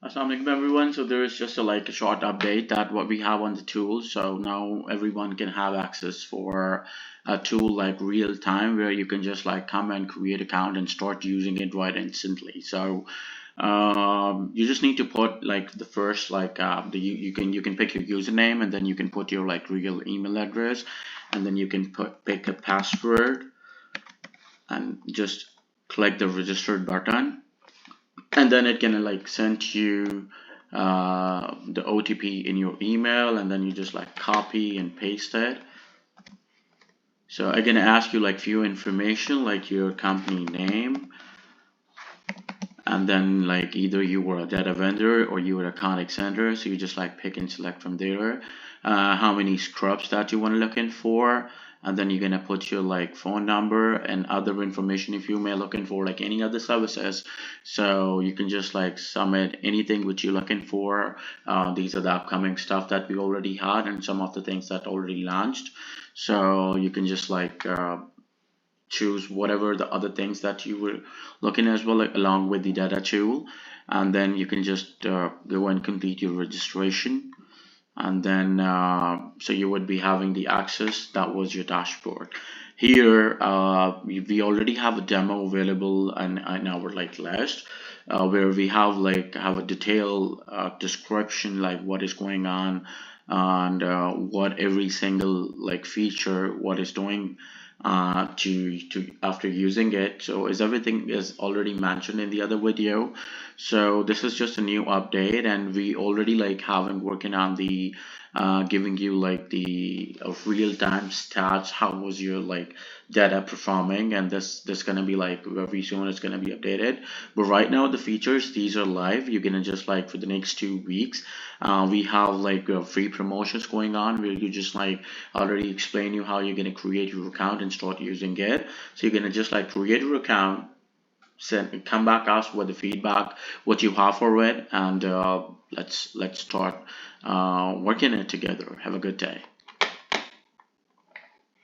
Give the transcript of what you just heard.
Assalamu alaikum everyone. So there is just a short update that what we have on the tool. So now everyone can have access for a tool like real time where you can just come and create account and start using it right instantly. So you just need to put the first you can pick your username, and then you can put your real email address, and then you can pick a password and just click the registered button. And then it can send you the OTP in your email, and then you just copy and paste it. So I'm gonna ask you few information like your company name, and then either you were a data vendor or you were a contact center. So you just pick and select from there how many scrubs that you want to look in for, and then you're gonna put your phone number and other information if you may looking for any other services. So you can just submit anything which you're looking for. These are the upcoming stuff that we already had and some of the things that already launched. So you can just choose whatever the other things that you were looking as well, along with the data tool, and then you can just go and complete your registration, and then so you would be having the access. That was your dashboard. Here we already have a demo available in our list, where we have have a detailed description what is going on, and what every single feature what is doing to after using it. So is everything is already mentioned in the other video. So this is just a new update, and we already having working on the giving you the real-time stats, how was your data performing, and this gonna be very soon it's gonna be updated. But right now the features, these are live. You're gonna just for the next 2 weeks we have free promotions going on, where you just already explain you how you're gonna create your account and start using it. So you're gonna just create your account, come back, ask what the feedback what you have for it, and let's start working it together. Have a good day.